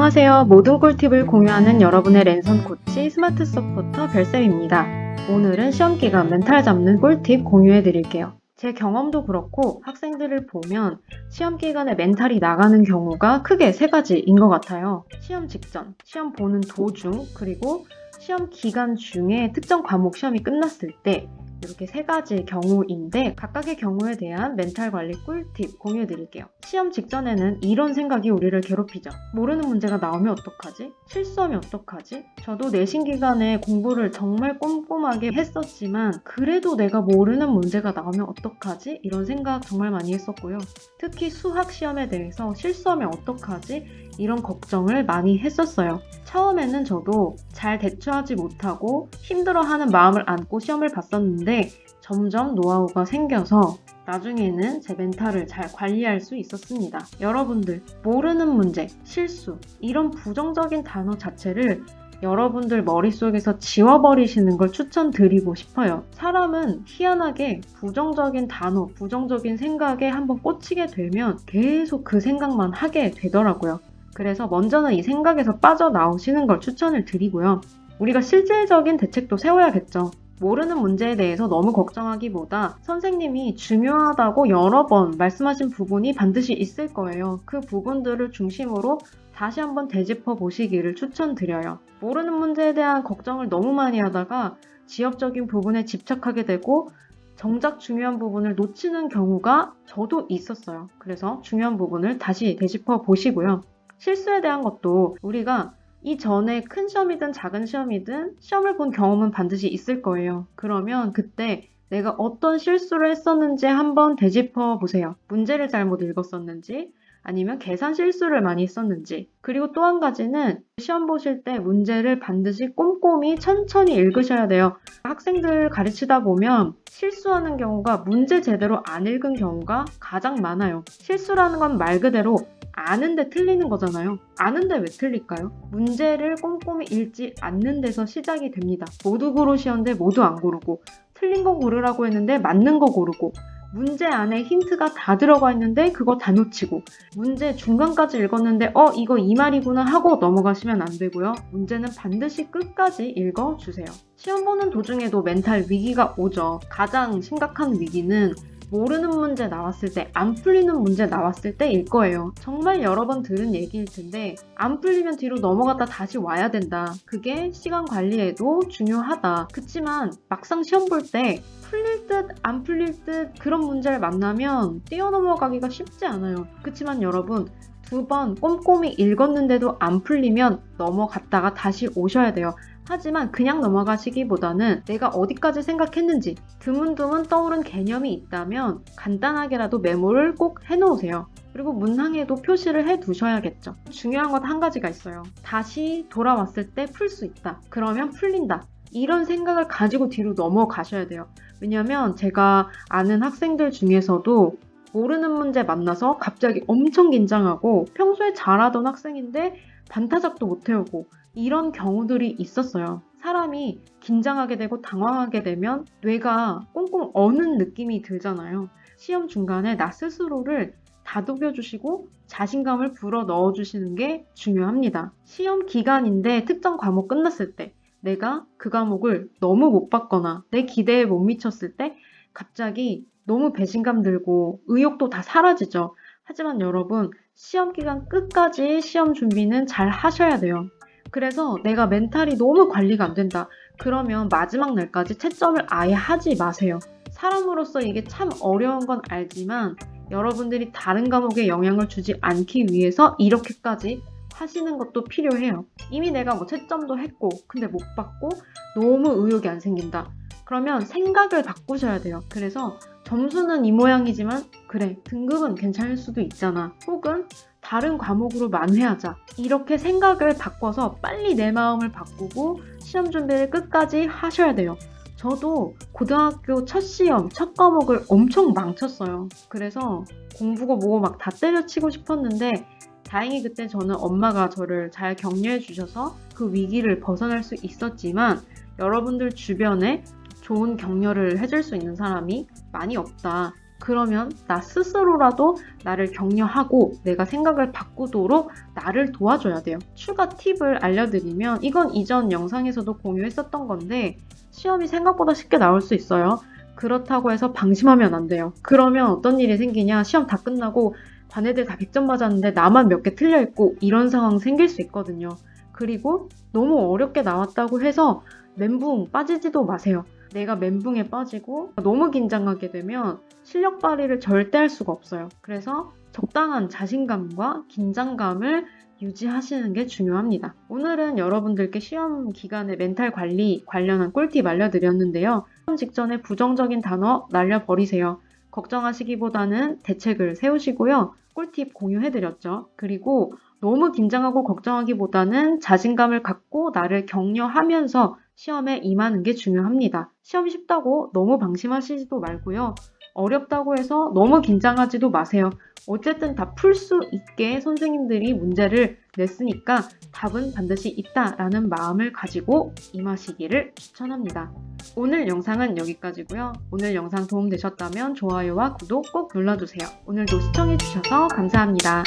안녕하세요. 모든 꿀팁을 공유하는 여러분의 랜선 코치 스마트 서포터 별쌤입니다. 오늘은 시험기간 멘탈 잡는 꿀팁 공유해 드릴게요. 제 경험도 그렇고 학생들을 보면 시험기간에 멘탈이 나가는 경우가 크게 세 가지인 것 같아요. 시험 직전, 시험 보는 도중, 그리고 시험 기간 중에 특정 과목 시험이 끝났을 때 이렇게 세 가지 경우인데 각각의 경우에 대한 멘탈 관리 꿀팁 공유해 드릴게요. 시험 직전에는 이런 생각이 우리를 괴롭히죠. 모르는 문제가 나오면 어떡하지? 실수하면 어떡하지? 저도 내신 기간에 공부를 정말 꼼꼼하게 했었지만 그래도 내가 모르는 문제가 나오면 어떡하지? 이런 생각 정말 많이 했었고요. 특히 수학 시험에 대해서 실수하면 어떡하지? 이런 걱정을 많이 했었어요. 처음에는 저도 잘 대처하지 못하고 힘들어하는 마음을 안고 시험을 봤었는데 점점 노하우가 생겨서 나중에는 제 멘탈을 잘 관리할 수 있었습니다. 여러분들, 모르는 문제, 실수, 이런 부정적인 단어 자체를 여러분들 머릿속에서 지워버리시는 걸 추천드리고 싶어요. 사람은 희한하게 부정적인 단어, 부정적인 생각에 한번 꽂히게 되면 계속 그 생각만 하게 되더라고요. 그래서 먼저는 이 생각에서 빠져나오시는 걸 추천을 드리고요. 우리가 실질적인 대책도 세워야겠죠. 모르는 문제에 대해서 너무 걱정하기보다 선생님이 중요하다고 여러 번 말씀하신 부분이 반드시 있을 거예요. 그 부분들을 중심으로 다시 한번 되짚어 보시기를 추천드려요. 모르는 문제에 대한 걱정을 너무 많이 하다가 지엽적인 부분에 집착하게 되고 정작 중요한 부분을 놓치는 경우가 저도 있었어요. 그래서 중요한 부분을 다시 되짚어 보시고요. 실수에 대한 것도 우리가 이전에 큰 시험이든 작은 시험이든 시험을 본 경험은 반드시 있을 거예요. 그러면 그때 내가 어떤 실수를 했었는지 한번 되짚어 보세요. 문제를 잘못 읽었었는지 아니면 계산 실수를 많이 했었는지. 그리고 또 한 가지는 시험 보실 때 문제를 반드시 꼼꼼히 천천히 읽으셔야 돼요. 학생들 가르치다 보면 실수하는 경우가 문제 제대로 안 읽은 경우가 가장 많아요. 실수라는 건 말 그대로 아는데 틀리는 거잖아요. 아는데 왜 틀릴까요? 문제를 꼼꼼히 읽지 않는 데서 시작이 됩니다. 모두 고르시는데 모두 안 고르고 틀린 거 고르라고 했는데 맞는 거 고르고 문제 안에 힌트가 다 들어가 있는데 그거 다 놓치고 문제 중간까지 읽었는데 이거 이 말이구나 하고 넘어가시면 안 되고요. 문제는 반드시 끝까지 읽어주세요. 시험 보는 도중에도 멘탈 위기가 오죠. 가장 심각한 위기는 모르는 문제 나왔을 때, 안 풀리는 문제 나왔을 때일 거예요. 정말 여러 번 들은 얘기일 텐데 안 풀리면 뒤로 넘어갔다 다시 와야 된다. 그게 시간 관리에도 중요하다. 그치만 막상 시험 볼 때 풀릴 듯 안 풀릴 듯 그런 문제를 만나면 뛰어넘어가기가 쉽지 않아요. 그치만 여러분, 2번 꼼꼼히 읽었는데도 안 풀리면 넘어갔다가 다시 오셔야 돼요. 하지만 그냥 넘어가시기보다는 내가 어디까지 생각했는지 드문드문 떠오른 개념이 있다면 간단하게라도 메모를 꼭 해놓으세요. 그리고 문항에도 표시를 해두셔야겠죠. 중요한 것 한 가지가 있어요. 다시 돌아왔을 때 풀 수 있다. 그러면 풀린다. 이런 생각을 가지고 뒤로 넘어가셔야 돼요. 왜냐면 제가 아는 학생들 중에서도 모르는 문제 만나서 갑자기 엄청 긴장하고 평소에 잘하던 학생인데 반타작도 못 해오고 이런 경우들이 있었어요. 사람이 긴장하게 되고 당황하게 되면 뇌가 꽁꽁 어는 느낌이 들잖아요. 시험 중간에 나 스스로를 다독여 주시고 자신감을 불어 넣어 주시는 게 중요합니다. 시험 기간인데 특정 과목 끝났을 때 내가 그 과목을 너무 못 봤거나 내 기대에 못 미쳤을 때 갑자기 너무 배신감 들고 의욕도 다 사라지죠. 하지만 여러분, 시험 기간 끝까지 시험 준비는 잘 하셔야 돼요. 그래서 내가 멘탈이 너무 관리가 안 된다. 그러면 마지막 날까지 채점을 아예 하지 마세요. 사람으로서 이게 참 어려운 건 알지만 여러분들이 다른 과목에 영향을 주지 않기 위해서 이렇게까지 하시는 것도 필요해요. 이미 내가 뭐 채점도 했고 근데 못 받고 너무 의욕이 안 생긴다. 그러면 생각을 바꾸셔야 돼요. 그래서 점수는 이 모양이지만 그래, 등급은 괜찮을 수도 있잖아. 혹은 다른 과목으로 만회하자. 이렇게 생각을 바꿔서 빨리 내 마음을 바꾸고 시험 준비를 끝까지 하셔야 돼요. 저도 고등학교 첫 시험, 첫 과목을 엄청 망쳤어요. 그래서 공부고 뭐고 막 다 때려치고 싶었는데 다행히 그때 저는 엄마가 저를 잘 격려해 주셔서 그 위기를 벗어날 수 있었지만 여러분들 주변에 좋은 격려를 해줄 수 있는 사람이 많이 없다. 그러면 나 스스로라도 나를 격려하고 내가 생각을 바꾸도록 나를 도와줘야 돼요. 추가 팁을 알려드리면 이건 이전 영상에서도 공유했었던 건데 시험이 생각보다 쉽게 나올 수 있어요. 그렇다고 해서 방심하면 안 돼요. 그러면 어떤 일이 생기냐? 시험 다 끝나고 반 애들 다 100점 맞았는데 나만 몇 개 틀려 있고 이런 상황 생길 수 있거든요. 그리고 너무 어렵게 나왔다고 해서 멘붕 빠지지도 마세요. 내가 멘붕에 빠지고 너무 긴장하게 되면 실력 발휘를 절대 할 수가 없어요. 그래서 적당한 자신감과 긴장감을 유지하시는 게 중요합니다. 오늘은 여러분들께 시험 기간에 멘탈 관리 관련한 꿀팁 알려드렸는데요. 시험 직전에 부정적인 단어 날려버리세요. 걱정하시기보다는 대책을 세우시고요. 꿀팁 공유해드렸죠. 그리고 너무 긴장하고 걱정하기보다는 자신감을 갖고 나를 격려하면서 시험에 임하는 게 중요합니다. 시험이 쉽다고 너무 방심하시지도 말고요. 어렵다고 해서 너무 긴장하지도 마세요. 어쨌든 다 풀 수 있게 선생님들이 문제를 냈으니까 답은 반드시 있다라는 마음을 가지고 임하시기를 추천합니다. 오늘 영상은 여기까지고요. 오늘 영상 도움되셨다면 좋아요와 구독 꼭 눌러주세요. 오늘도 시청해주셔서 감사합니다.